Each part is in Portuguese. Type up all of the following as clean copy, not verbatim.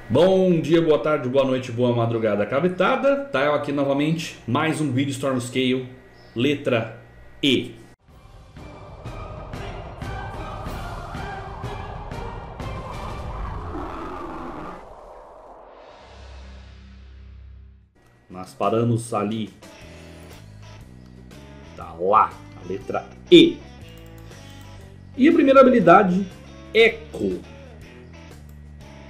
Bom dia, boa tarde, boa noite, boa madrugada, cavitada. Tá eu aqui novamente, mais um vídeo Storm Scale, letra E. Nós paramos ali, tá lá, a letra E. E a primeira habilidade, Eco.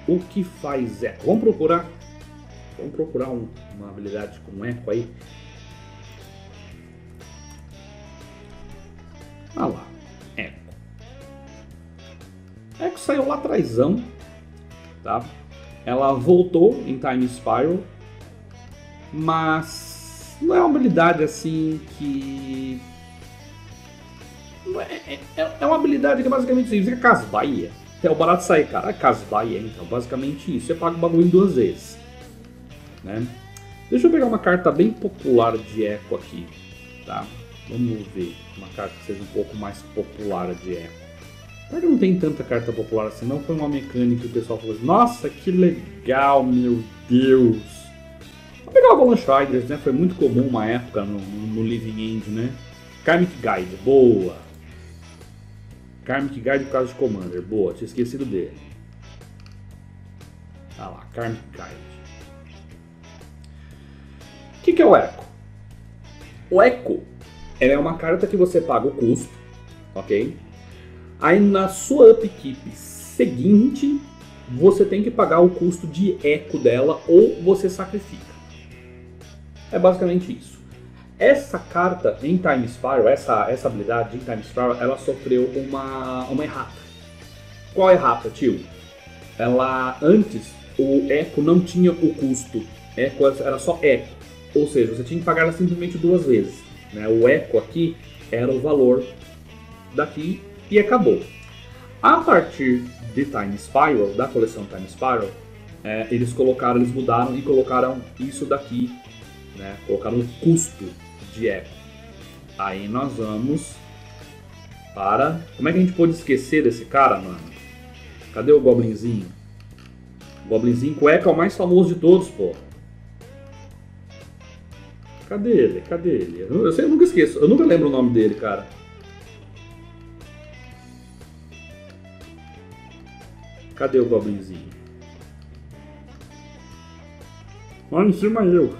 O que faz Eco? Vamos procurar uma habilidade com Eco aí. Ah lá, Eco. Eco saiu lá atrásão, tá? Ela voltou em Time Spiral, mas não é uma habilidade assim que... É uma habilidade que basicamente significa Casbaia. É o barato sair, cara. Casbaia, então, basicamente isso. Você paga o bagulho duas vezes, né? Deixa eu pegar uma carta bem popular de Eco aqui, tá? Vamos ver uma carta que seja um pouco mais popular de Eco. Claro que não tem tanta carta popular assim, não. Foi uma mecânica que o pessoal falou assim, nossa, que legal, meu Deus. Vou pegar o Avalanche Riders, né? Foi muito comum uma época no Living End, né? Karmic Guide, boa. Karmic Guide por causa de Commander, boa, tinha esquecido dele. Ah lá, Karmic Guide. O que é o Eco? O Eco é uma carta que você paga o custo, ok? Aí na sua upkeep seguinte, você tem que pagar o custo de Eco dela ou você sacrifica. É basicamente isso. Essa carta em Time Spiral, essa habilidade em Time Spiral, ela sofreu uma errata. Qual errata, tio? Ela, antes, o Eco não tinha o custo. Eco era só Eco. Ou seja, você tinha que pagar ela simplesmente duas vezes, né? O Eco aqui era o valor daqui e acabou. A partir de Time Spiral, da coleção Time Spiral, eles mudaram e colocaram isso daqui, né? Colocaram o custo de Eco. Aí nós vamos para... Como é que a gente pode esquecer desse cara, mano? Cadê o Goblinzinho? O Goblinzinho com Eco é o mais famoso de todos, pô. Cadê ele? Cadê ele? Eu nunca esqueço. Eu nunca lembro o nome dele, cara. Cadê o Goblinzinho? Olha em cima eu.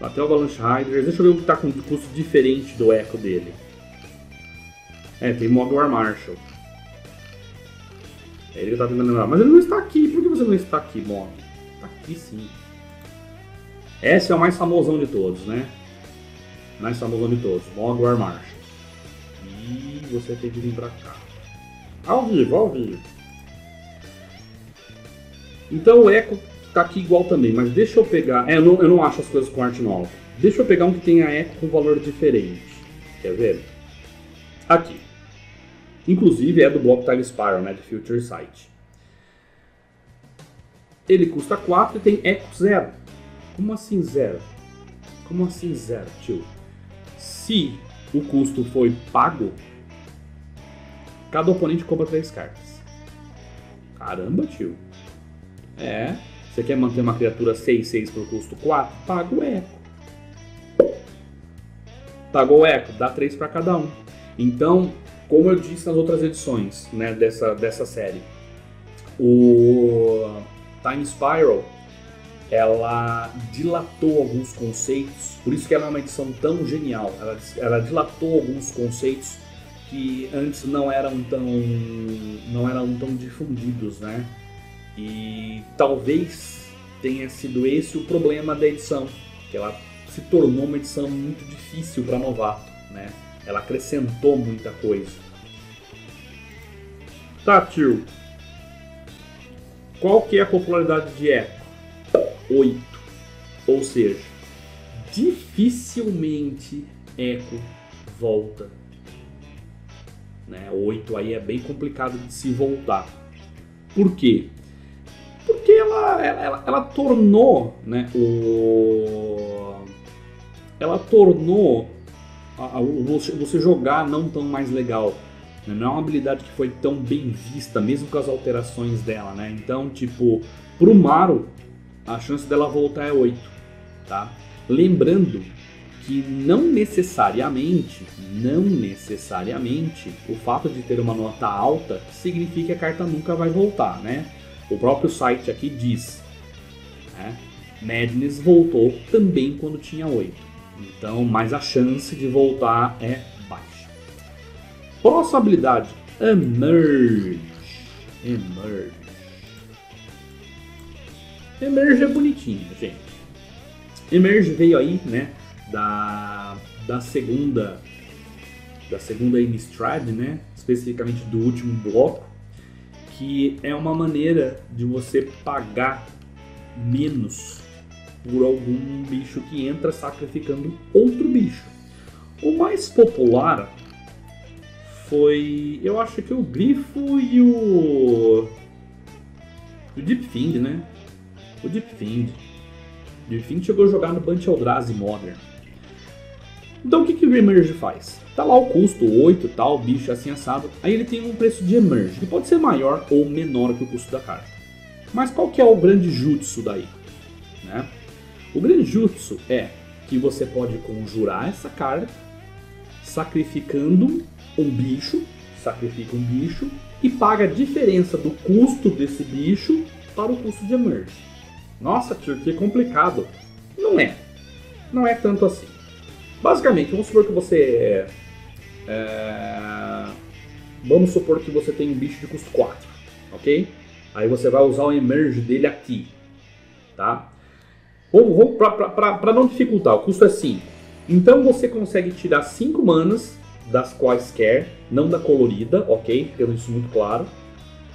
Até o Avalanche Riders. Deixa eu ver o que tá com custo diferente do Eco dele. Tem Mogwai Marshal. É ele que eu tava tentando lembrar. Mas ele não está aqui. Por que você não está aqui, Mog? Tá aqui sim. Esse é o mais famosão de todos, né? Mais famosão de todos. Mogwai Marshal. E você tem que vir pra cá. Ao vivo, ao vivo. Então o Eco tá aqui igual também, mas deixa eu pegar... eu não acho as coisas com arte nova. Deixa eu pegar um que tenha Eco com valor diferente. Quer ver? Aqui. Inclusive é do bloco Time Spiral, né? De Future Sight. Ele custa 4 e tem Eco 0. Como assim 0? Como assim 0, tio? Se o custo foi pago, cada oponente compra 3 cartas. Caramba, tio. Você quer manter uma criatura 6/6 por custo 4? Paga o Eco. Pagou o Eco, dá 3 para cada um. Então, como eu disse nas outras edições, né, dessa série, o Time Spiral, ela dilatou alguns conceitos, por isso que ela é uma edição tão genial. Ela dilatou alguns conceitos que antes não eram tão difundidos, né? E talvez tenha sido esse o problema da edição, que ela se tornou uma edição muito difícil para novato, né? Ela acrescentou muita coisa. Tá, tio. Qual que é a popularidade de Eco? 8. Ou seja, dificilmente Eco volta. Né? 8 aí é bem complicado de se voltar. Por quê? Porque ela tornou, né, ela tornou você jogar não tão mais legal. Né? Não é uma habilidade que foi tão bem vista, mesmo com as alterações dela, né? Então, tipo, pro Maru, a chance dela voltar é 8, tá? Lembrando que não necessariamente, o fato de ter uma nota alta significa que a carta nunca vai voltar, né? O próprio site aqui diz, né? Madness voltou também quando tinha 8. Então, mas a chance de voltar é baixa. Próxima habilidade, Emerge. Emerge é bonitinho, gente. Emerge veio aí, né, da segunda Innistrad, né, especificamente do último bloco, que é uma maneira de você pagar menos por algum bicho que entra sacrificando outro bicho. O mais popular foi, eu acho que o Grifo e o Deep Fiend, né? O Deep Fiend chegou a jogar no Bunch Eldrazi Modern. Então o que o Emerge faz? Tá lá o custo 8 e tal, bicho assim assado. Aí ele tem um preço de Emerge, que pode ser maior ou menor que o custo da carta. Mas qual que é o grande jutsu daí? Né? O grande jutsu é que você pode conjurar essa carta sacrifica um bicho e paga a diferença do custo desse bicho para o custo de Emerge. Nossa, tio, que complicado. Não é tanto assim. Basicamente, vamos supor que você vamos supor que você tem um bicho de custo 4, ok? Aí você vai usar o Emerge dele aqui, tá? Para não dificultar, o custo é 5. Então você consegue tirar 5 manas das quaisquer, não da colorida, ok? Tendo isso muito claro.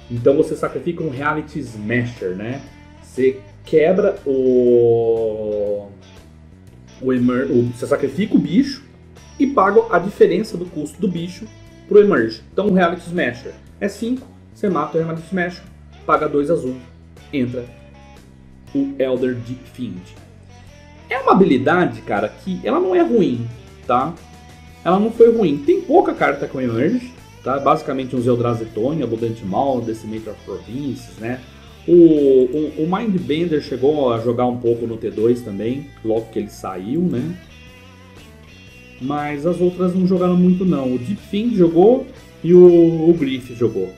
Então você sacrifica um Reality Smasher, né? Você quebra você sacrifica o bicho e paga a diferença do custo do bicho pro Emerge. Então o Reality Smasher é 5, você mata o Reality Smasher, paga 2 azul, entra o Elder Deep Fiend. É uma habilidade, cara, que ela não é ruim, tá? Ela não foi ruim. Tem pouca carta com Emerge, tá? Basicamente uns Eldrazi Tony, Abundant Maw, Decimator of Provinces, né? O Mindbender chegou a jogar um pouco no T2 também, logo que ele saiu, né? Mas as outras não jogaram muito não. O Deep Fiend jogou e o Griff jogou.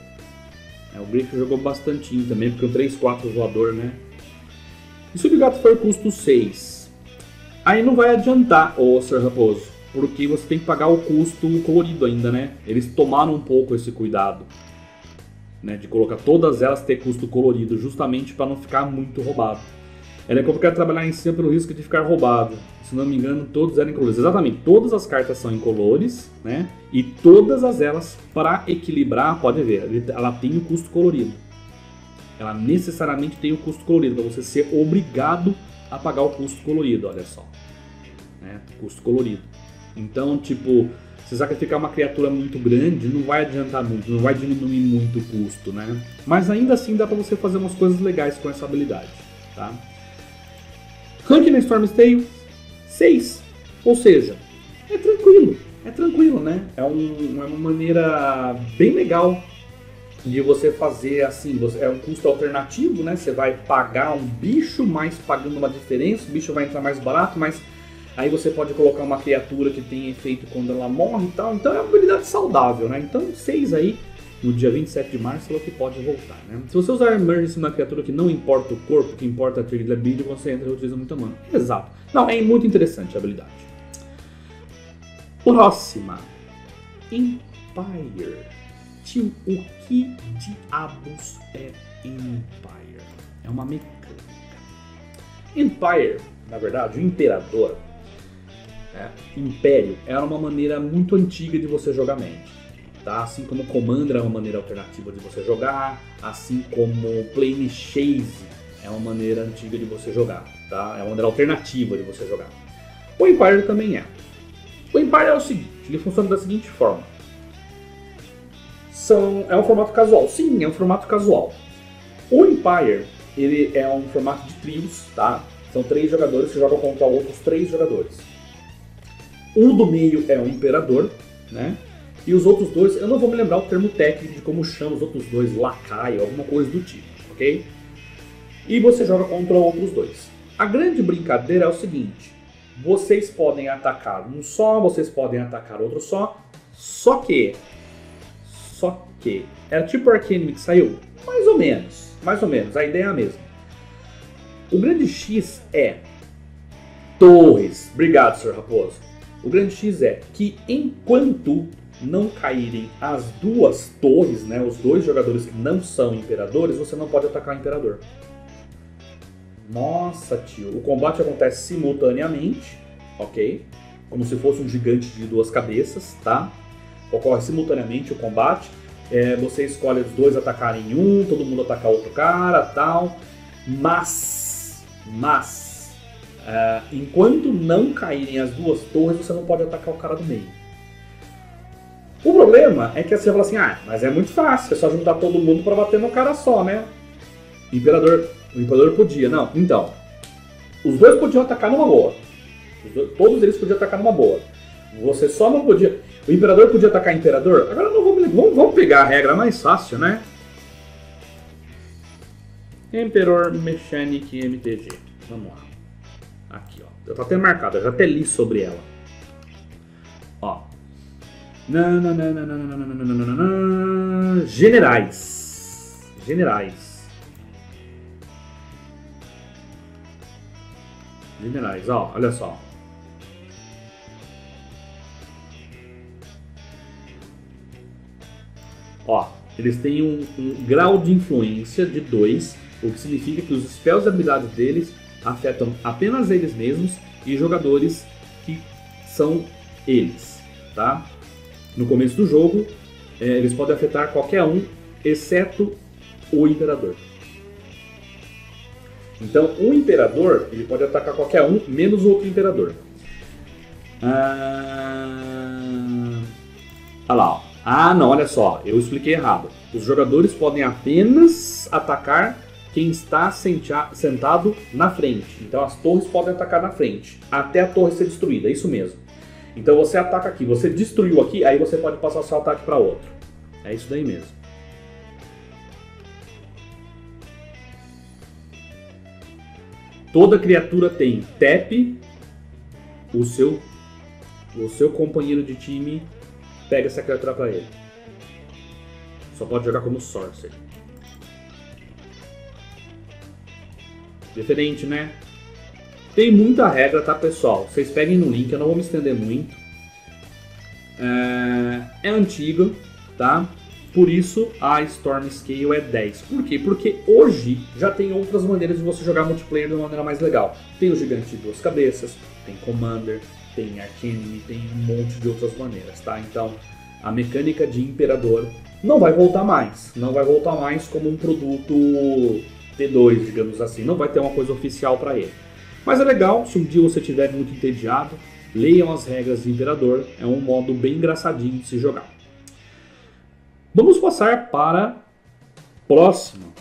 O Griff jogou bastantinho também, porque o 3/4 voador, né? E se o gato for custo 6, aí não vai adiantar, ô Sr. Raposo, porque você tem que pagar o custo colorido ainda, né? Eles tomaram um pouco esse cuidado, né, de colocar todas elas ter custo colorido, justamente para não ficar muito roubado. Ela é complicado trabalhar em cima pelo risco de ficar roubado. Se não me engano, todos eram incolores. Exatamente, todas as cartas são incolores, né? E todas elas, para equilibrar, pode ver, ela tem o custo colorido. Ela necessariamente tem o custo colorido, para você ser obrigado a pagar o custo colorido, olha só. Né? Custo colorido. Então, tipo, se sacrificar uma criatura muito grande, não vai adiantar muito, não vai diminuir muito o custo, né? Mas ainda assim dá para você fazer umas coisas legais com essa habilidade, tá? Rank na Stormstale, 6. Ou seja, é tranquilo, né? É uma maneira bem legal de você fazer assim, é um custo alternativo, né? Você vai pagar um bicho, mas pagando uma diferença, o bicho vai entrar mais barato, mas aí você pode colocar uma criatura que tem efeito quando ela morre e tal. Então é uma habilidade saudável, né? Então 6 aí, no dia 27 de março, é o que pode voltar, né? Se você usar Emergency numa criatura que não importa o corpo, que importa a trigger ability, você entra e utiliza muita mana. Exato. Não, é muito interessante a habilidade. Próxima. Empire. Tio, o que diabos é Empire? É uma mecânica. Empire, na verdade, o Imperador, Império, era uma maneira muito antiga de você jogar Magic, tá? Assim como Commander é uma maneira alternativa de você jogar, assim como Plane Chase é uma maneira antiga de você jogar, tá? É uma maneira alternativa de você jogar. O Empire também é. O Empire é o seguinte, ele funciona da seguinte forma. É um formato casual. Sim, é um formato casual. O Empire, ele é um formato de trios, tá? São 3 jogadores que jogam contra outros 3 jogadores. O do meio é o imperador, né? E os outros dois, eu não vou me lembrar o termo técnico de como chama os outros dois, lacaio, alguma coisa do tipo, ok? E você joga contra outros dois. A grande brincadeira é o seguinte, vocês podem atacar um só, vocês podem atacar outro só que, era tipo o Arcanime que saiu? Mais ou menos, a ideia é a mesma. O grande X é torres, obrigado, Sr. Raposo. O grande X é que enquanto não caírem as duas torres, né, os dois jogadores que não são imperadores, você não pode atacar o imperador. Nossa, tio. O combate acontece simultaneamente, ok? Como se fosse um gigante de duas cabeças, tá? Ocorre simultaneamente o combate. Você escolhe os dois atacarem um, todo mundo atacar outro cara, tal. Mas enquanto não caírem as duas torres, você não pode atacar o cara do meio. O problema é que você fala assim, mas é muito fácil, é só juntar todo mundo para bater no cara só, né? O imperador podia, não. Então, os dois podiam atacar numa boa. Todos eles podiam atacar numa boa. Você só não podia... O imperador podia atacar o imperador? Agora não vamos pegar a regra mais fácil, né? Emperor Mechanic MTG. Vamos lá. Aqui, ó. Eu tô até marcado, eu já até li sobre ela. Ó. Generais. Generais, ó, olha só. Ó, eles têm um grau de influência de 2, o que significa que os spells e habilidades deles afetam apenas eles mesmos e jogadores que são eles, tá? No começo do jogo, eles podem afetar qualquer um, exceto o imperador. Então, o imperador, ele pode atacar qualquer um, menos o outro imperador. Olha lá, ó. Não, olha só, eu expliquei errado. Os jogadores podem apenas atacar quem está sentado na frente. Então as torres podem atacar na frente, até a torre ser destruída, é isso mesmo. Então você ataca aqui, você destruiu aqui, aí você pode passar seu ataque para outro. É isso daí mesmo. Toda criatura tem tap, o seu companheiro de time pega essa criatura para ele. Só pode jogar como Sorcerer. Diferente, né? Tem muita regra, tá, pessoal? Vocês peguem no link, eu não vou me estender muito. É antiga, tá? Por isso a Storm Scale é 10. Por quê? Porque hoje já tem outras maneiras de você jogar multiplayer de uma maneira mais legal. Tem o Gigante de Duas Cabeças, tem Commander, tem Arcanime, tem um monte de outras maneiras, tá? Então a mecânica de Imperador não vai voltar mais. Não vai voltar mais como um produto T2, digamos assim. Não vai ter uma coisa oficial para ele. Mas é legal, se um dia você estiver muito entediado, leiam as regras de Imperador. É um modo bem engraçadinho de se jogar. Vamos passar para próximo.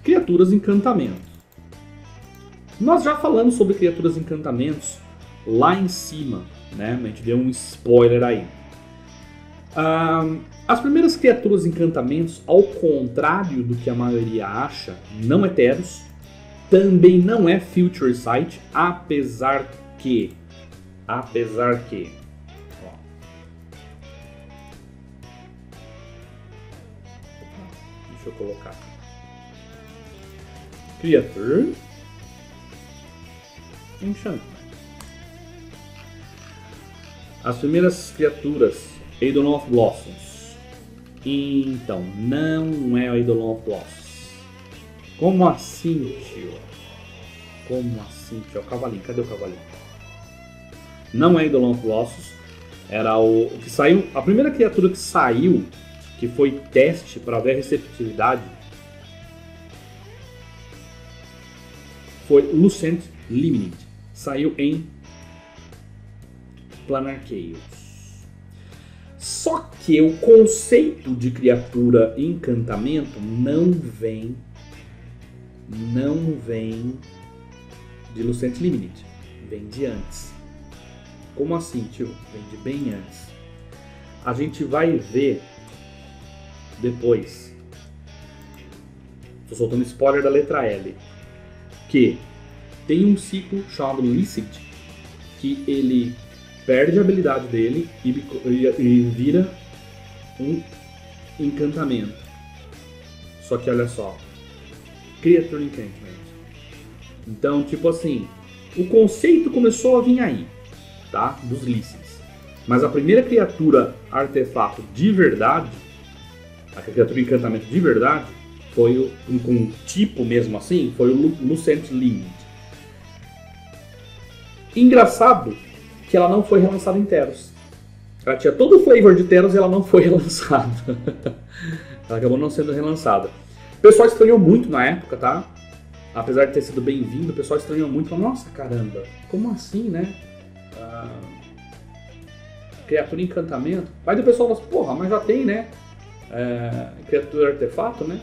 Criaturas Encantamento. Nós já falamos sobre criaturas Encantamentos lá em cima, né? A gente deu um spoiler aí. As primeiras criaturas Encantamentos, ao contrário do que a maioria acha, não é Teros, também não é Future Sight, apesar que, ó, deixa eu colocar, Creature Enchantment. As primeiras criaturas, Eidolon of Blossoms. Então, não é o Eidolon of Blossoms. Como assim, tio? Como assim, tio? O cavalinho, cadê o cavalinho? Não é Eidolon of Blossoms. Era o que saiu. A primeira criatura que saiu, que foi teste para ver a receptividade, foi Lucent Limited. Saiu em Planar Chaos. Só que o conceito de criatura encantamento não vem de Lucent Limited, vem de antes. Como assim, tio? Vem de bem antes. A gente vai ver depois. Tô soltando spoiler da letra L. Que tem um ciclo chamado Licit, que ele perde a habilidade dele e vira um encantamento. Só que olha só, Creature Enchantment. Então, tipo assim, o conceito começou a vir aí, tá? Dos Licits. Mas a primeira criatura artefato de verdade, a criatura encantamento de verdade, foi com tipo mesmo assim, foi o Lucent Limit. Engraçado que ela não foi relançada em Teros. Ela tinha todo o flavor de Teros e ela não foi relançada. Ela acabou não sendo relançada. O pessoal estranhou muito na época, tá? Apesar de ter sido bem-vindo, o pessoal estranhou muito. Falou, nossa, caramba, como assim, né? Criatura encantamento. Aí o pessoal falou assim, porra, mas já tem, né? Criatura artefato, né?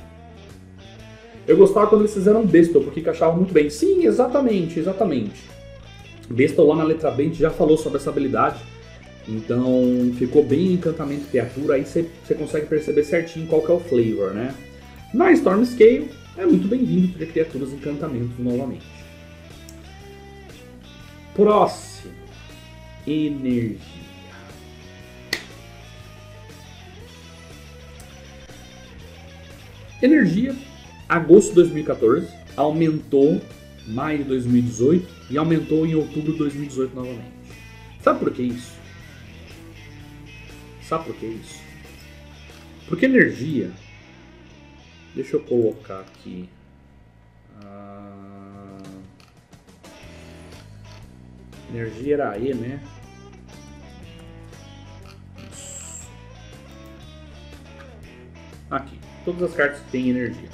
Eu gostava quando eles fizeram Bestow, porque encaixava muito bem. Sim, exatamente, exatamente. Bestow lá na letra B a gente já falou sobre essa habilidade. Então ficou bem encantamento criatura, aí você consegue perceber certinho qual que é o flavor, né? Na Stormscale é muito bem-vindo ter criaturas encantamentos novamente. Próximo. Energia. Energia, agosto de 2014, aumentou maio de 2018 e aumentou em outubro de 2018 novamente. Sabe por que isso? Sabe por que isso? Porque energia... Deixa eu colocar aqui... Energia era E, né? Isso. Aqui. Todas as cartas têm energia.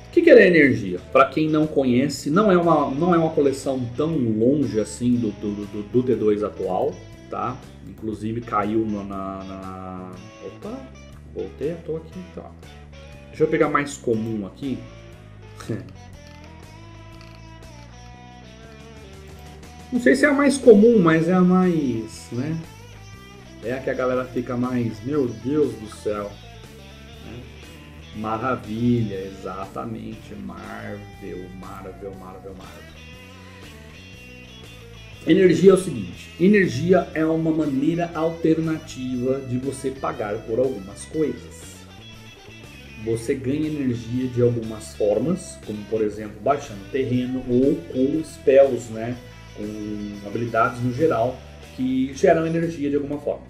O que é energia? Para quem não conhece, não é uma coleção tão longe assim do T2 atual, tá? Inclusive caiu na... Opa, voltei, tô aqui, tá. Deixa eu pegar mais comum aqui. Não sei se é a mais comum, mas é a mais, né? É a que a galera fica mais, meu Deus do céu. Maravilha, exatamente. Marvel. Energia é o seguinte: energia é uma maneira alternativa de você pagar por algumas coisas. Você ganha energia de algumas formas, como por exemplo baixando terreno ou com spells, né? Com habilidades no geral que geram energia de alguma forma.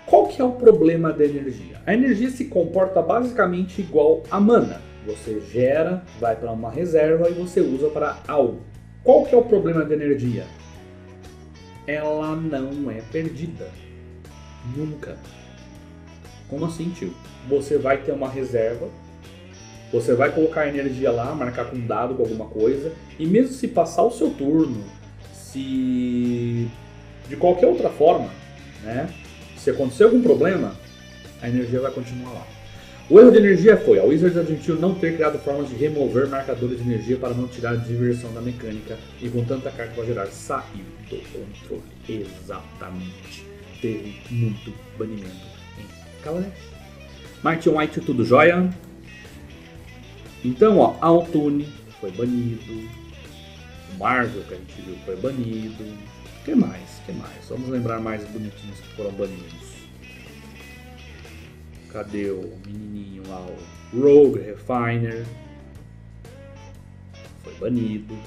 Qual que é o problema da energia? A energia se comporta basicamente igual a mana. Você gera, vai para uma reserva e você usa para algo. Qual que é o problema da energia? Ela não é perdida. Nunca. Como assim, tio? Você vai ter uma reserva, você vai colocar a energia lá, marcar com um dado, com alguma coisa, e mesmo se passar o seu turno, se de qualquer outra forma, né? Se acontecer algum problema, a energia vai continuar lá. O erro de energia foi a Wizards admitiu não ter criado formas de remover marcadores de energia para não tirar a diversão da mecânica, e com tanta carta para gerar, saiu do controle. Exatamente. Teve muito banimento em Kaladesh. Martin White, tudo jóia? Então, ó, Altune foi banido. O Marvel, que a gente viu, foi banido. O que mais? Vamos lembrar mais bonitinhos que foram banidos. Cadê o menininho lá? O Rogue Refiner. Foi banido.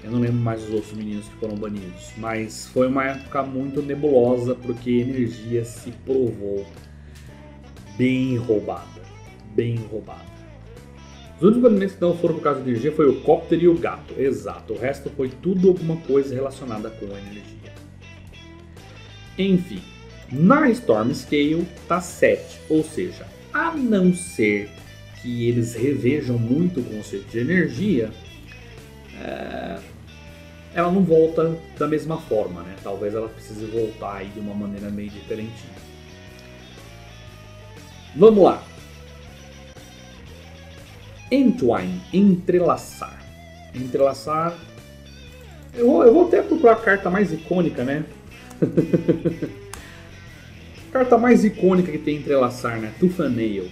Eu não lembro mais os outros meninos que foram banidos. Mas foi uma época muito nebulosa porque a energia se provou bem roubada. Bem roubada. Os únicos banimentos que não foram por causa de energia foi o Copter e o Gato. Exato. O resto foi tudo alguma coisa relacionada com a energia. Enfim. Na Stormscale tá 7. Ou seja, a não ser que eles revejam muito o conceito de energia, ela não volta da mesma forma, né? Talvez ela precise voltar aí de uma maneira meio diferente. Vamos lá. Entwine, entrelaçar. Entrelaçar Eu vou até procurar a carta mais icônica, né? Carta mais icônica que tem entrelaçar, né? Tufaneil.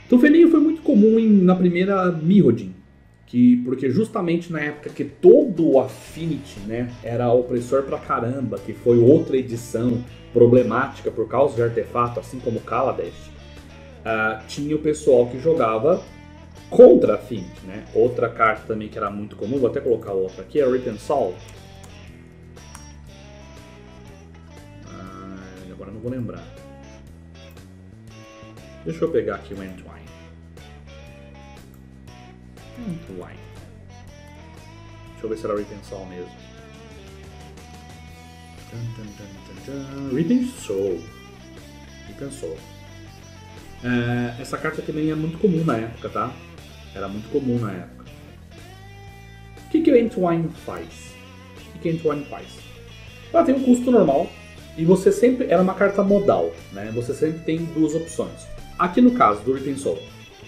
Tufaneil foi muito comum na primeira Mirrodin, porque justamente na época que todo o Affinity, né, era opressor pra caramba, que foi outra edição problemática por causa de artefato, assim como Kaladesh, tinha o pessoal que jogava contra Affinity, né? Outra carta também que era muito comum, vou até colocar outra aqui, é Written Soul. Agora não vou lembrar. Deixa eu pegar aqui o Entwine. Deixa eu ver se era Written Soul mesmo. Written Soul. Essa carta também é muito comum na época, tá? Era muito comum na época. O que o Entwine faz? Ela tem um custo normal e você sempre... Ela é uma carta modal, né? Você sempre tem duas opções. Aqui no caso do Written Soul,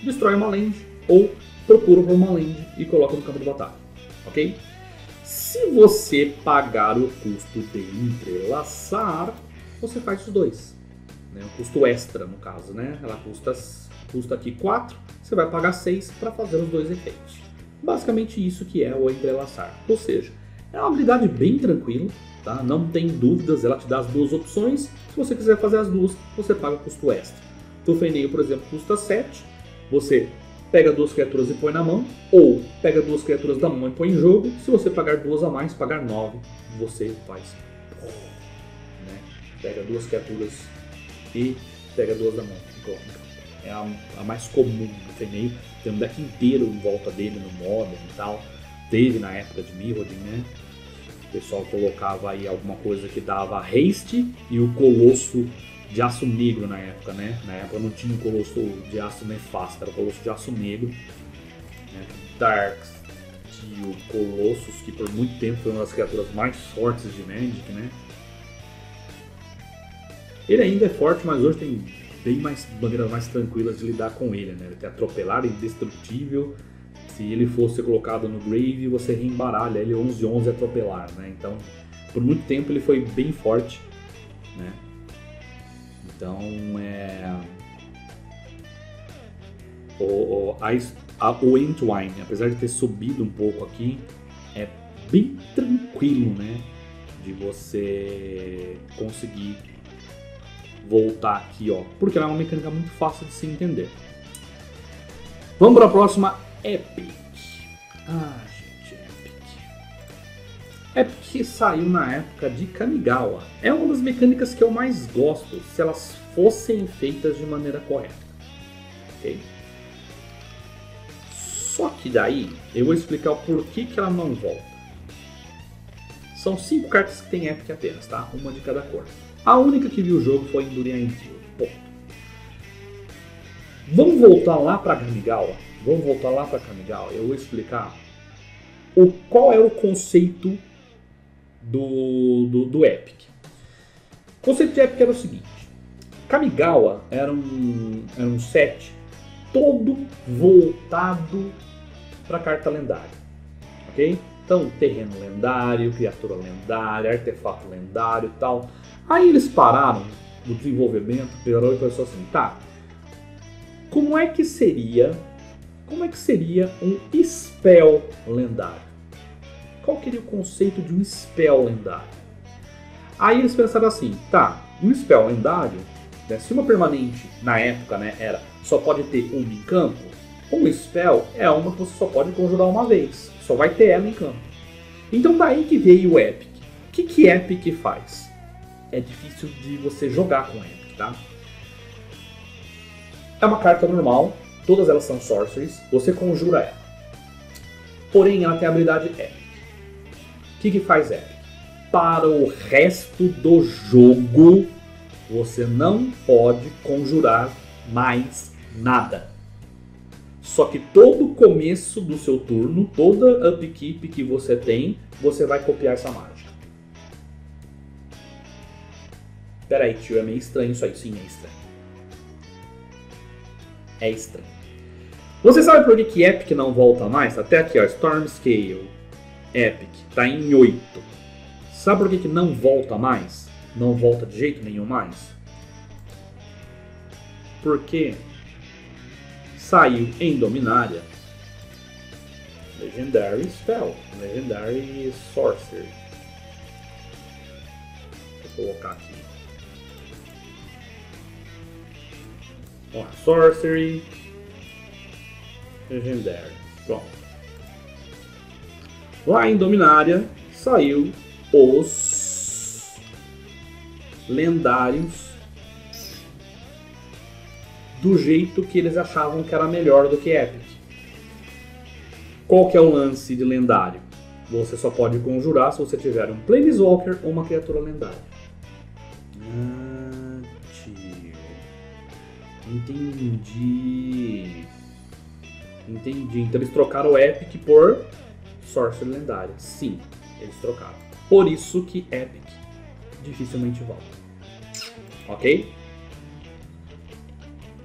destrói uma land ou procura por uma land e coloca no campo de batalha, ok? Se você pagar o custo de entrelaçar, você faz os dois. Né? Um custo extra, no caso, né? Ela custa aqui 4, você vai pagar 6 para fazer os dois efeitos. Basicamente isso que é o entrelaçar. Ou seja, é uma habilidade bem tranquila, tá? Não tem dúvidas, ela te dá as duas opções. Se você quiser fazer as duas, você paga o custo extra. Tufaneil, por exemplo, custa 7, você pega duas criaturas e põe na mão, ou pega duas criaturas da mão e põe em jogo. Se você pagar duas a mais, pagar 9, você faz. Né? Pega duas criaturas e pega duas da mão. É a mais comum do Tufaneil. Tem um deck inteiro em volta dele no Modern e tal. Teve na época de Mirrodin, né? O pessoal colocava aí alguma coisa que dava haste e o Colosso de Aço Negro na época, né? Na época não tinha o Colosso de Aço Nefasto, era o Colosso de Aço Negro. Né? Darks tinha o Colossus, que por muito tempo foi uma das criaturas mais fortes de Magic, né? Ele ainda é forte, mas hoje tem bem mais maneiras mais tranquilas de lidar com ele, né? Ele tem Atropelar, Indestrutível. Se ele fosse colocado no Grave, você reembaralha ele 11/11 Atropelar, né? Então, por muito tempo ele foi bem forte, né? Então, o Entwine, apesar de ter subido um pouco aqui, é bem tranquilo, né? De você conseguir voltar aqui, ó, porque ela é uma mecânica muito fácil de se entender. Vamos para a próxima, Epic. Gente, Epic saiu na época de Kamigawa. É uma das mecânicas que eu mais gosto, se elas fossem feitas de maneira correta. Ok? Só que daí, eu vou explicar o porquê que ela não volta. São 5 cartas que tem Epic apenas, tá? Uma de cada cor. A única que viu o jogo foi Endurian Endure. Ponto. Vamos voltar lá para Kamigawa. Eu vou explicar qual é o conceito do Epic. O conceito de Epic era o seguinte. Kamigawa era um set todo voltado para carta lendária. Ok? Então, terreno lendário, criatura lendária, artefato lendário e tal. Aí eles pararam no desenvolvimento, pegaram e pensaram assim, tá, como é que seria um spell lendário? Qual que seria o conceito de um spell lendário? Aí eles pensaram assim, tá, um spell lendário, né, se uma permanente na época, né, só pode ter uma em campo, um spell é uma que você só pode conjurar uma vez, só vai ter ela em campo. Então daí que veio o Epic. O que Epic faz? É difícil de você jogar com Epic, tá? É uma carta normal, todas elas são sorceries, você conjura ela. Porém, ela tem a habilidade Epic. O que faz Epic? Para o resto do jogo, você não pode conjurar mais nada. Só que todo começo do seu turno, toda upkeep que você tem, você vai copiar essa mágica. Peraí, tio, é meio estranho isso aí. Sim, é estranho. É estranho. Você sabe por que Epic não volta mais? Até aqui, ó, Stormscale, Epic tá em 8. Sabe por que não volta mais? Não volta de jeito nenhum mais? Porque saiu em Dominária Legendary Spell, Legendary Sorcery. Vou colocar aqui. Ó, Sorcery Legendary. Pronto. Lá em Dominária saiu os lendários do jeito que eles achavam que era melhor do que Epic. Qual que é o lance de lendário? Você só pode conjurar se você tiver um Planeswalker ou uma criatura lendária. Ah, tio. Entendi. Então eles trocaram o Epic por Sorcery lendária. Sim, eles trocaram. Por isso que Epic dificilmente volta. Ok?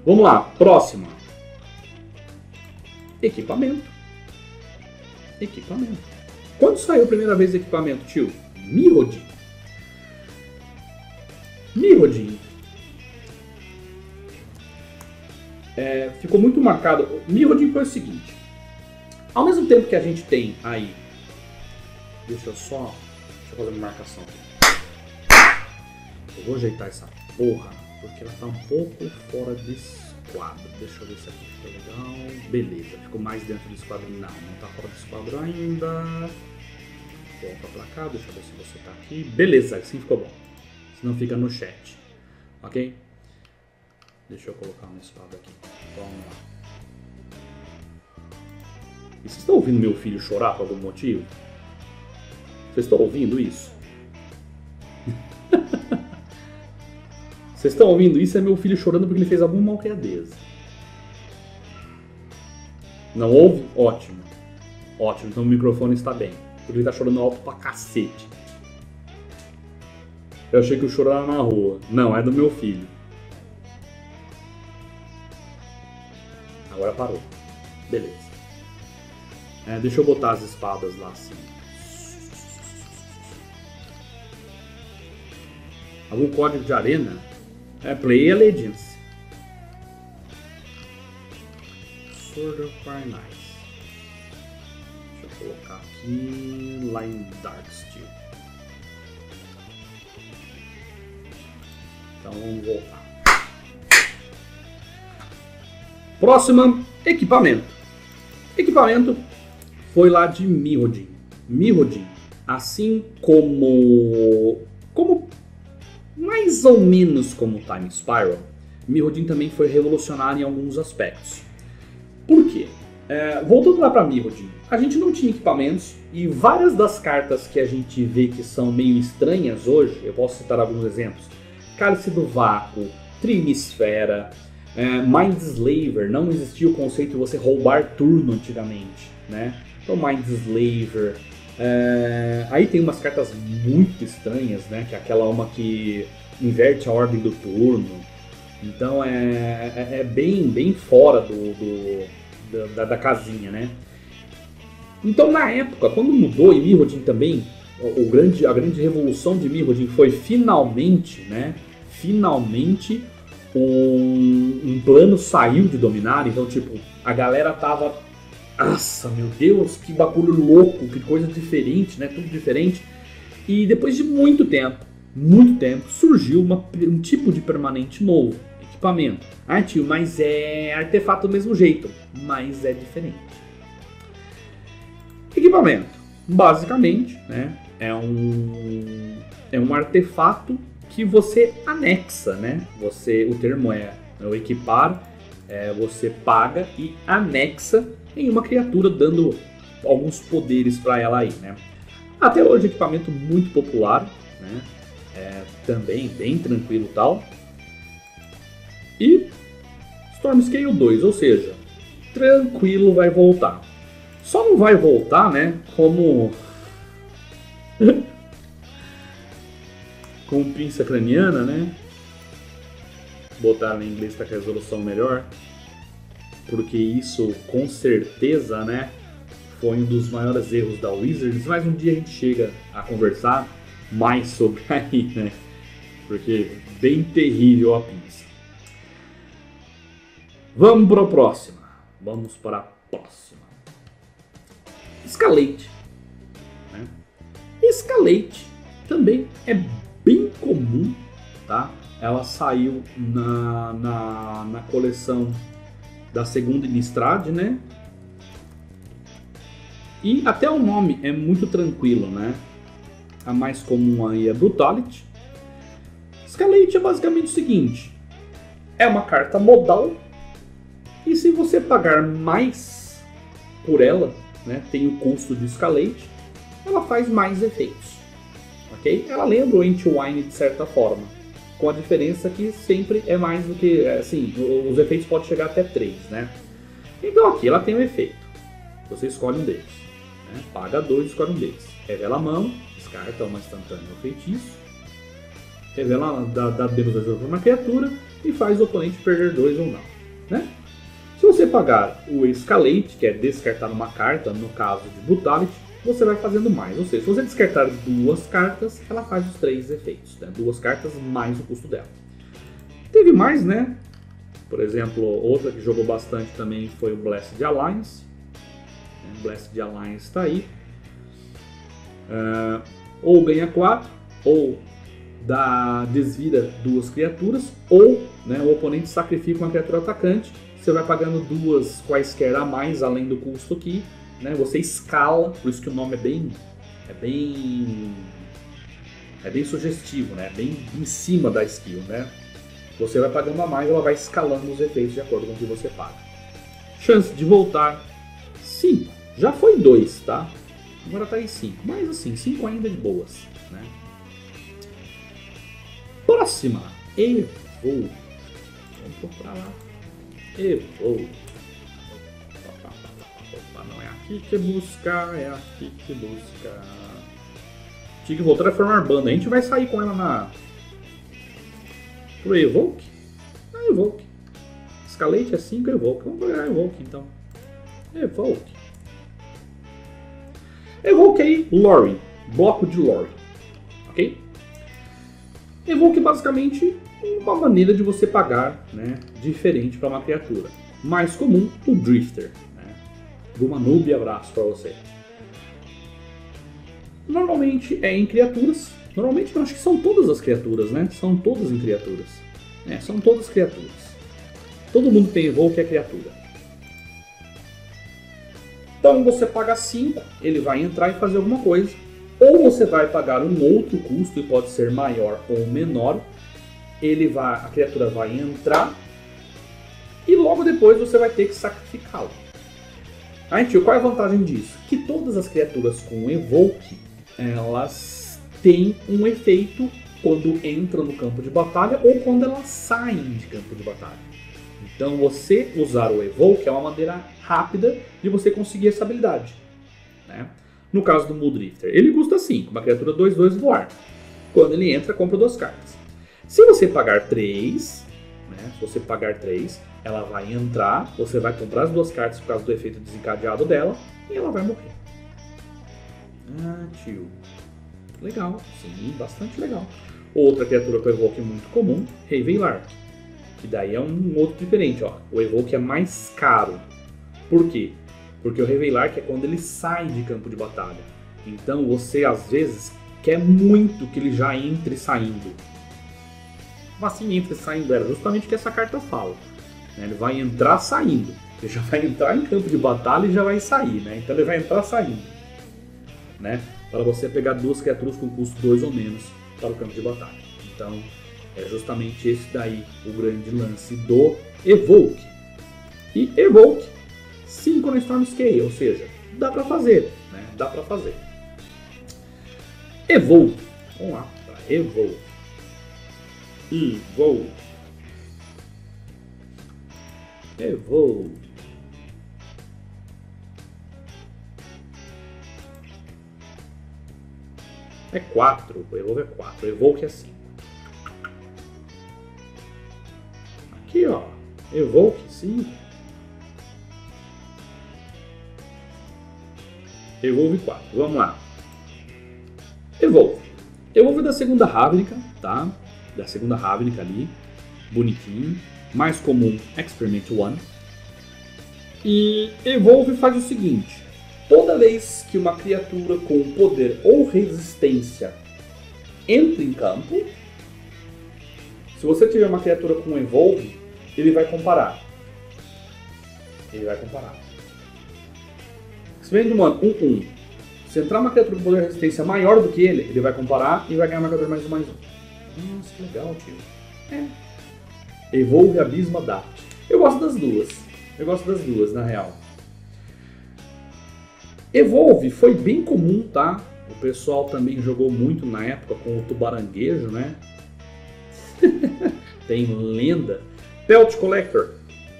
Vamos lá, próxima. Equipamento. Quando saiu a primeira vez equipamento, tio? Mirrodin. Ficou muito marcado. Mirrodin foi o seguinte. Ao mesmo tempo que a gente tem aí... Deixa eu fazer uma marcação aqui. Eu vou ajeitar essa porra, porque ela tá um pouco fora de esquadro. Deixa eu ver se aqui ficou legal. Beleza, ficou mais dentro do esquadro. Não tá fora do esquadro ainda. Volta pra cá, deixa eu ver se você tá aqui. Beleza, assim ficou bom. Senão fica no chat. Ok? Deixa eu colocar uma espada aqui. Vamos lá. E vocês estão ouvindo meu filho chorar por algum motivo? Vocês estão ouvindo isso? Vocês estão ouvindo isso? É meu filho chorando porque ele fez alguma malcriadeza. Não ouve? Ótimo. Ótimo, então o microfone está bem. Porque ele está chorando alto pra cacete. Eu achei que o choro era na rua. Não, é do meu filho. Agora parou. Beleza. Deixa eu botar as espadas lá assim. Algum código de arena? Play Allegiance. Sword of Fire Knights. Deixa eu colocar aqui lá em Darksteel. Então vamos voltar. Próxima, equipamento. Equipamento foi lá de Mirrodin. Mirrodin, assim como mais ou menos como Time Spiral, Mirrodin também foi revolucionário em alguns aspectos. Por quê? Voltando lá para Mirrodin, a gente não tinha equipamentos e várias das cartas que a gente vê que são meio estranhas hoje, eu posso citar alguns exemplos. Cálice do Vácuo, Trinisfera, Mindslaver, não existia o conceito de você roubar turno antigamente, né? Então Mindslaver, aí tem umas cartas muito estranhas, né? Que é aquela uma que inverte a ordem do turno, então é bem fora da casinha, né? Então na época, quando mudou e Mirrodin também, a grande revolução de Mirrodin foi finalmente, né? Finalmente um plano saiu de Dominar, então tipo, a galera tava, nossa, meu Deus, que bagulho louco, que coisa diferente, né? Tudo diferente. E depois de muito tempo, surgiu um tipo de permanente novo, equipamento. Ah, tio, mas é artefato do mesmo jeito, mas é diferente. Equipamento, basicamente, né? É um artefato que você anexa, né? O termo é o equipar, você paga e anexa em uma criatura, dando alguns poderes para ela aí, né? Até hoje equipamento muito popular, né? Também bem tranquilo e tal. E Stormscale 2, ou seja, tranquilo, vai voltar. Só não vai voltar, né? Como pinça craniana, né? Botar em inglês para resolução melhor, porque isso com certeza, né, foi um dos maiores erros da Wizards, mas um dia a gente chega a conversar mais sobre aí, né? Porque bem terrível a pinça. Vamos para a próxima. Escalate. Né? Escalate também é bem comum, tá? Ela saiu na coleção da segunda Innistrad, né? E até o nome é muito tranquilo, né? A mais comum aí é Brutality. Escalate é basicamente o seguinte: é uma carta modal, e se você pagar mais por ela, né, tem o custo de Escalate, ela faz mais efeitos, ok? Ela lembra o Entwine de certa forma, com a diferença que sempre é mais do que, assim, os efeitos podem chegar até 3, né? Então aqui ela tem um efeito, você escolhe um deles, né? Paga 2, escolhe um deles, revela a mão, descarta uma instantânea ou feitiço, revela, dá menos ajuda para uma criatura e faz o oponente perder 2 ou não, né? Se você pagar o Escalate, que é descartar uma carta, no caso de Brutality, você vai fazendo mais. Ou seja, se você descartar 2 cartas, ela faz os 3 efeitos, né? 2 cartas mais o custo dela. Teve mais, né? Por exemplo, outra que jogou bastante também foi o Blasted Alliance. O Blasted Alliance está aí. Ou ganha 4, ou desvira 2 criaturas, ou, né, o oponente sacrifica uma criatura atacante. Você vai pagando 2 quaisquer a mais, além do custo aqui, né? Você escala, por isso que o nome é bem sugestivo, né? Bem em cima da skill, né? Você vai pagando a mais, ela vai escalando os efeitos de acordo com o que você paga. Chance de voltar 5. Já foi 2, tá? Agora tá em 5. Mas assim, 5 ainda de boas, né? Próxima. Vamos pra lá. Evolve. Opa, não é aqui que busca, é aqui que busca. Tinha que voltar a formar banda. A gente vai sair com ela pro Evoke? Evoke. Escalate é 5, Evoke. Vamos pegar Evoke então. Evoke. Evoke aí, Lore. Bloco de Lore. Ok? Evoke basicamente uma maneira de você pagar, né, diferente para uma criatura. Mais comum, o Drifter. Né? Gumanube, abraço para você. Normalmente é em criaturas. Normalmente eu acho que são todas as criaturas, né? São todas em criaturas. São todas criaturas. Todo mundo tem Evoke é criatura. Então você paga 5, ele vai entrar e fazer alguma coisa. Ou você vai pagar um outro custo, e pode ser maior ou menor. A criatura vai entrar e logo depois você vai ter que sacrificá-lo. Aí, tio, qual é a vantagem disso? Que todas as criaturas com Evoke, elas têm um efeito quando entram no campo de batalha ou quando elas saem de campo de batalha. Então você usar o Evoke é uma maneira rápida de você conseguir essa habilidade, né? No caso do Muldrifter, ele custa 5, uma criatura 2/2 voar. Quando ele entra, compra 2 cartas. Se você pagar 3, né, ela vai entrar, você vai comprar as 2 cartas por causa do efeito desencadeado dela e ela vai morrer. Ah, tio. Legal, sim, bastante legal. Outra criatura com Evoke muito comum, Revelar. Que daí é um outro diferente, ó. O Evoke é mais caro. Por quê? Porque o Revelar que é quando ele sai de campo de batalha. Então você às vezes quer muito que ele já entre saindo. Mas assim, entre saindo era justamente o que essa carta fala. Ele vai entrar saindo. Ele já vai entrar em campo de batalha e já vai sair, né? Então ele vai entrar saindo, né? Para você pegar 2 criaturas com custo 2 ou menos para o campo de batalha. Então é justamente esse daí o grande lance do Evoke. E Evoke 5 no Storm Scale, ou seja, dá para fazer, né? Dá para fazer. Evoke. Vamos lá, para Evoke. Evoke. É 4, o Evoke é 4, o Evoke é 5. Aqui, ó, Evoke 5. Evolve 4. Vamos lá. Evolve. Evolve da segunda Ravnica, tá? Da segunda Ravnica ali. Bonitinho. Mais comum, Experiment 1. E Evolve faz o seguinte. Toda vez que uma criatura com poder ou resistência entra em campo, se você tiver uma criatura com Evolve, ele vai comparar. Ele vai comparar. Se vem de uma 1/1, se entrar uma criatura com poder de resistência maior do que ele vai comparar e vai ganhar marcador mais 1/1. Nossa, que legal, tio. Evolve, Abismo, Adapt. Eu gosto das duas. Eu gosto das duas, na real. Evolve foi bem comum, tá? O pessoal também jogou muito na época com o Tubaranguejo, né? Tem lenda. Pelt Collector.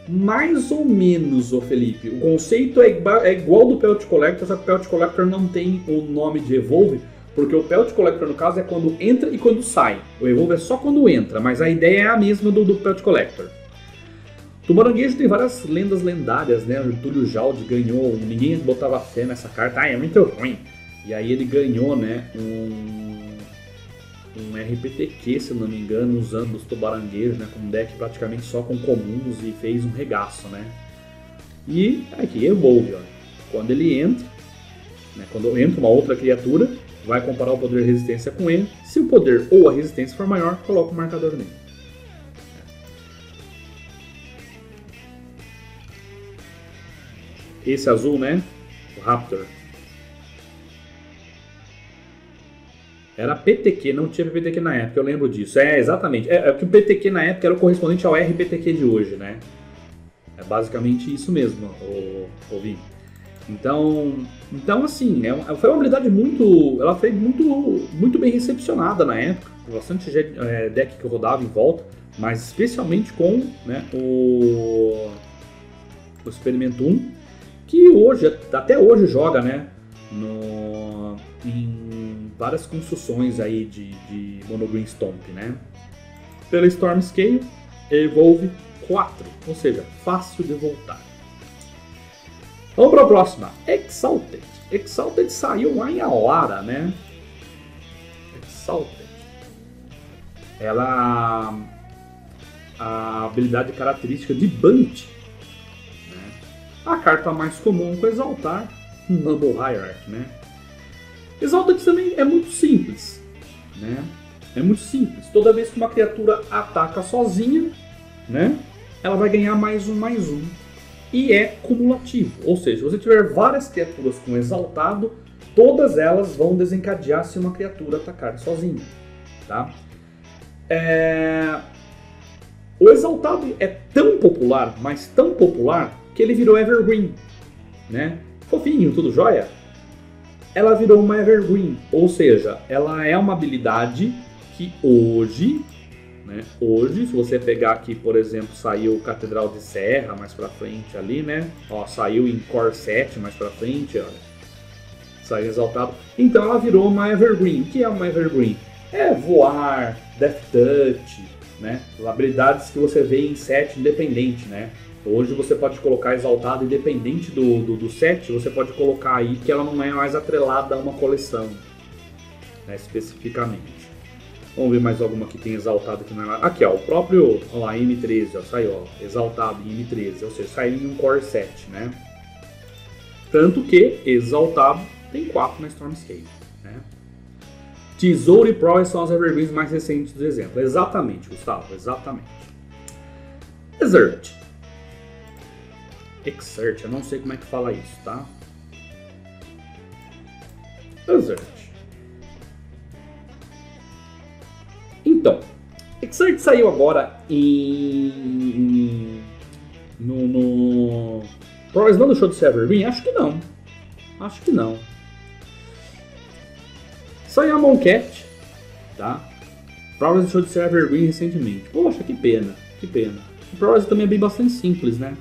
Mais ou menos, ô Felipe. O conceito é igual do Pelt Collector, só que o Pelt Collector não tem o nome de Evolve, porque o Pelt Collector, no caso, é quando entra e quando sai. O Evolve é só quando entra, mas a ideia é a mesma do Pelt Collector. Tubaranguejo tem várias lendas lendárias, né? O Túlio Jaldi ganhou, ninguém botava fé nessa carta. É muito ruim. E aí ele ganhou, né, um RPTQ, se não me engano, usando os Tubaranguejos, né, com um deck praticamente só com comuns e fez um regaço, né. E aqui, Evolve, ó. Quando ele entra, né, quando entra uma outra criatura, vai comparar o poder de resistência com ele. Se o poder ou a resistência for maior, coloca o marcador nele. Esse azul, né, o Raptor. Era PTQ, não tinha PTQ na época, eu lembro disso. É, exatamente. É que o PTQ na época era o correspondente ao RPTQ de hoje, né? É basicamente isso mesmo, o Vini. Então assim, foi uma habilidade muito... Ela foi muito bem recepcionada na época. Bastante deck que rodava em volta, mas especialmente com, né, o Experimento 1, que hoje, até hoje joga, né? Em várias construções aí de Mono Green Stomp, né? Pela Storm Scale, Evolve 4, ou seja, fácil de voltar. Vamos para a próxima, Exalted. Exalted saiu lá em Alara, né? Exalted. Ela a habilidade característica de Bunt, né? A carta mais comum com Exaltar, Noble Hierarch, né? Exalted também é muito simples, né? É muito simples. Toda vez que uma criatura ataca sozinha, né, ela vai ganhar +1/+1. E é cumulativo. Ou seja, se você tiver várias criaturas com Exaltado, todas elas vão desencadear se uma criatura atacar sozinha. Tá? O Exaltado é tão popular, mas tão popular, que ele virou Evergreen. Né? Fofinho, tudo jóia? Ela virou uma Evergreen, ou seja, ela é uma habilidade que hoje, né, se você pegar aqui, por exemplo, saiu Catedral de Serra mais pra frente ali, né, ó, saiu em Core 7 mais pra frente, olha, saiu Exaltado, então ela virou uma Evergreen. O que é uma Evergreen? É voar, Death Touch, né, habilidades que você vê em set independente, né. Hoje você pode colocar Exaltado independente do set, você pode colocar aí que ela não é mais atrelada a uma coleção, né, especificamente. Vamos ver mais alguma que tem Exaltado aqui na... Aqui, ó, o próprio, ó lá, M13, ó, saiu, ó, Exaltado em M13, ou seja, saiu em um Core 7, né. Tanto que Exaltado tem 4 na Stormscape, né. Tesouro e Prowess são as Evergreens mais recentes do exemplo. Exatamente, Gustavo, exatamente. Exert. Exert, eu não sei como é que fala isso, tá? Exert. Então, Exert saiu agora no Prowess não deixou de ser Evergreen? Acho que não. Acho que não. Saiu a Moncat, tá? Prowess deixou de ser Evergreen recentemente. Poxa, que pena, que pena. O Prowess também é bem bastante simples, né?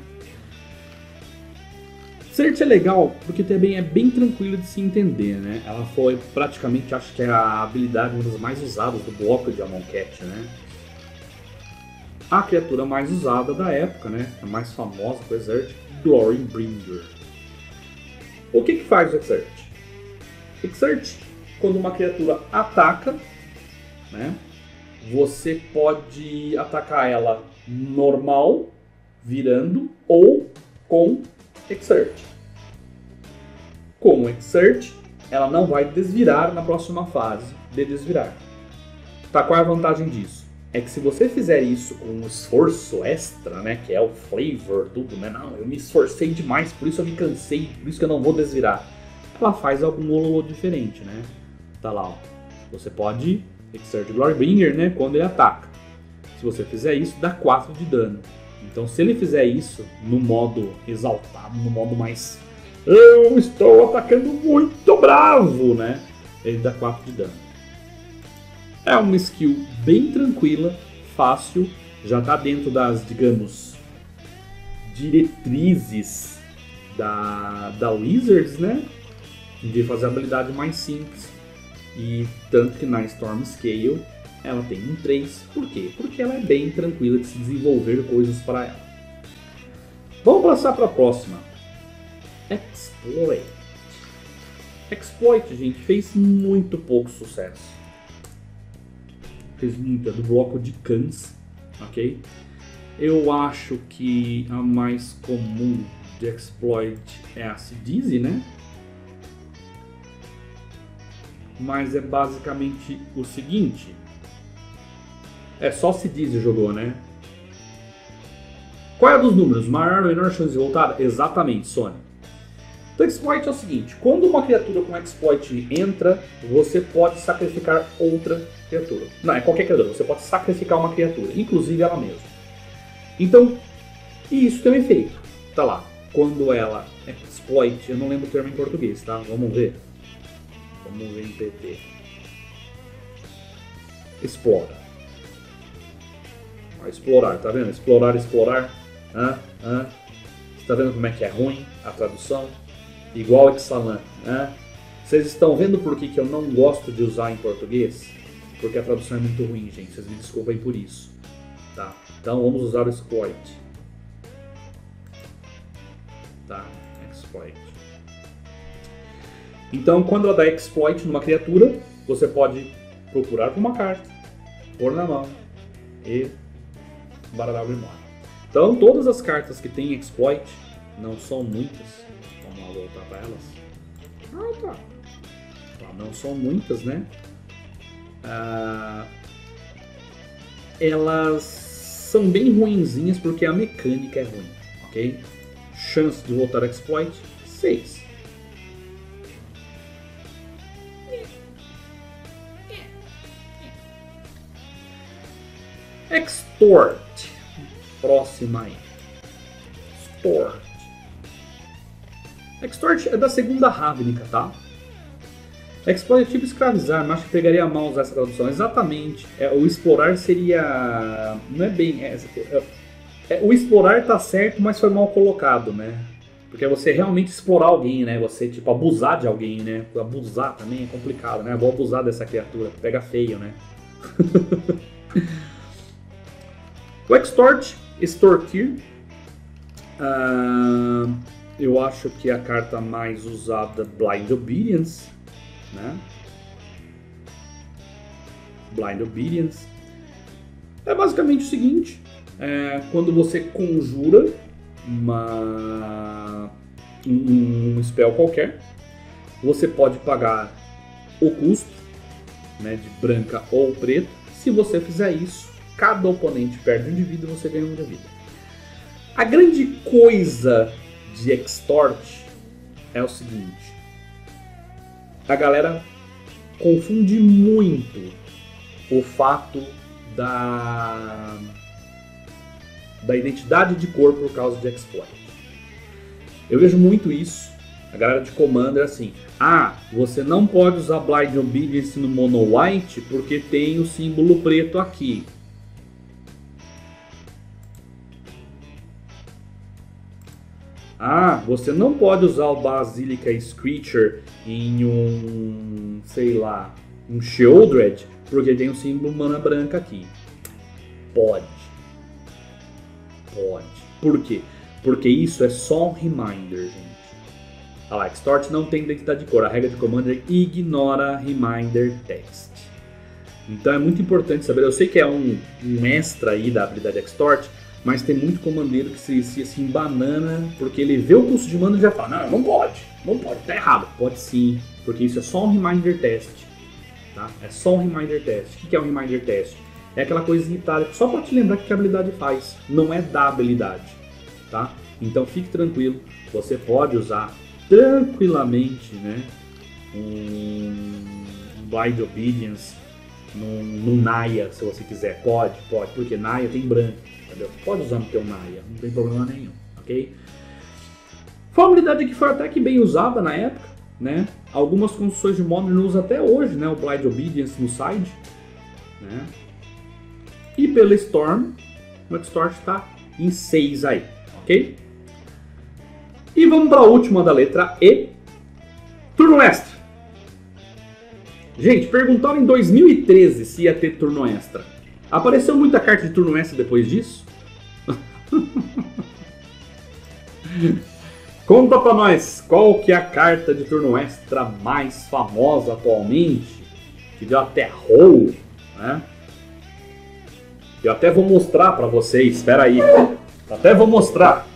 Exert é legal porque também é bem tranquilo de se entender, né? Ela foi praticamente, acho que é a habilidade uma das mais usadas do bloco de Amonkhet, né? A criatura mais usada da época, né? A mais famosa do Exert, Glorybringer. O que faz o Exert? Exert, quando uma criatura ataca, né, você pode atacar ela normal, virando, ou com Exert. Com Exert, ela não vai desvirar na próxima fase de desvirar. Tá, qual é a vantagem disso? É que se você fizer isso com um esforço extra, né, que é o flavor, tudo, né, não, eu me esforcei demais, por isso eu me cansei, por isso que eu não vou desvirar. Ela faz algum olô diferente, né? Tá lá, ó. Você pode Exert Glorybringer, né, quando ele ataca. Se você fizer isso, dá 4 de dano. Então, se ele fizer isso no modo exaltado, no modo mais eu estou atacando muito bravo, né, ele dá 4 de dano. É uma skill bem tranquila, fácil, já está dentro das, digamos, diretrizes da Wizards, né? De fazer a habilidade mais simples. E tanto que na Storm Scale ela tem um 3. Por quê? Porque ela é bem tranquila de se desenvolver coisas para ela. Vamos passar para a próxima. Exploit. Exploit, gente, fez muito pouco sucesso. Fez muito, é do bloco de Khans, ok? Eu acho que a mais comum de Exploit é a Sidisi, né? Mas é basicamente o seguinte. É só Sidisi jogou, né? Qual é a dos números? Maior ou menor chance de voltar? Exatamente, Sony. Então, Exploit é o seguinte. Quando uma criatura com Exploit entra, você pode sacrificar outra criatura. Não, é qualquer criatura. Você pode sacrificar uma criatura, inclusive ela mesma. Então, e isso tem um efeito. Tá lá. Quando ela Exploit, eu não lembro o termo em português, tá? Vamos ver. Vamos ver em PT. Explora. Explorar, tá vendo? Explorar, explorar. Você tá vendo como é que é ruim a tradução? Igual Exalan. Vocês estão vendo por que eu não gosto de usar em português? Porque a tradução é muito ruim, gente. Vocês me desculpem por isso. Tá? Então vamos usar o Exploit. Tá? Exploit. Então, quando ela dá Exploit numa criatura, você pode procurar por uma carta, pôr na mão e baralhar o Grimório. Então, todas as cartas que tem Exploit, não são muitas, vamos lá voltar para elas. Tá. Não são muitas, né? Elas são bem ruinzinhas porque a mecânica é ruim, ok? Chance de voltar Exploit, 6. Extort. Próxima aí. Extort. Extort é da segunda Ravnica, tá? Exploit é tipo escravizar, mas acho que pegaria mal usar essa tradução. Exatamente. O explorar seria... Não é bem... o explorar tá certo, mas foi mal colocado, né? Porque é você realmente explorar alguém, né? Você, tipo, abusar de alguém, né? Abusar também é complicado, né? Eu vou abusar dessa criatura. Pega feio, né? O Extort, extorquir, eu acho que a carta mais usada, Blind Obedience, né? Blind Obedience é basicamente o seguinte: quando você conjura um spell qualquer, você pode pagar o custo, né, de branca ou preta. Se você fizer isso, cada oponente perde um de vida e você ganha um de vida. A grande coisa de Extort é o seguinte: a galera confunde muito o fato da identidade de cor por causa de Exploit. Eu vejo muito isso. A galera de Commander assim: você não pode usar Blind Obedience no Mono White porque tem o símbolo preto aqui. Você não pode usar o Basilica Screecher em um, sei lá, um Sheoldred, porque tem o símbolo mana branca aqui. Pode. Por quê? Porque isso é só um reminder, gente. Olha lá, Extort não tem identidade de cor. A regra de Commander ignora Reminder Text. Então é muito importante saber. Eu sei que é um extra aí da habilidade Extort, mas tem muito comandeiro que se embanana porque ele vê o custo de mana e já fala: não pode, tá errado. Pode sim, porque isso é só um Reminder Test. Tá? É só um Reminder Test. O que é um Reminder Test? É aquela coisa itálica, só para te lembrar o que a habilidade faz. Não é da habilidade. Tá? Então fique tranquilo, você pode usar tranquilamente, né, um Blind Obedience no Naya, se você quiser. Pode, porque Naya tem branco, entendeu? Pode usar no teu Naya, não tem problema nenhum, ok? Foi uma habilidade que foi até que bem usada na época, né? Algumas construções de Modern usam até hoje, né, o Blind Obedience no side, né? E pela Storm, o Extort está em 6 aí, ok? E vamos para a última da letra E, turno extra. Gente, perguntaram em 2013 se ia ter turno extra. Apareceu muita carta de turno extra depois disso? Conta pra nós, qual que é a carta de turno extra mais famosa atualmente? Que deu até roll, né? Eu até vou mostrar pra vocês, espera aí. Até vou mostrar.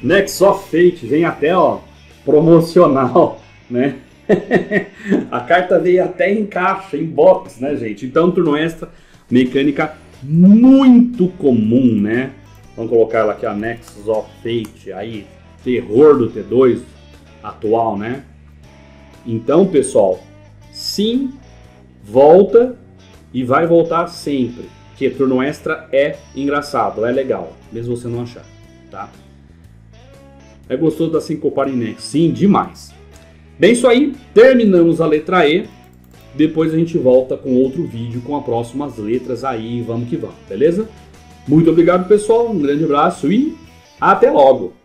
Nexus of Fate, vem até, ó, promocional, né? A carta veio até em caixa, em box, né, gente? Então, turno extra, mecânica muito comum, né? Vamos colocar ela aqui, a Nexus of Fate, aí, terror do T2 atual, né? Então, pessoal, sim, volta e vai voltar sempre. Que turno extra é engraçado, é legal, mesmo você não achar, tá? É gostoso da Syncopar em Nexus? Sim, demais. Bem, isso aí, terminamos a letra E. Depois a gente volta com outro vídeo com as próximas letras aí, vamos que vamos, beleza? Muito obrigado, pessoal, um grande abraço e até logo!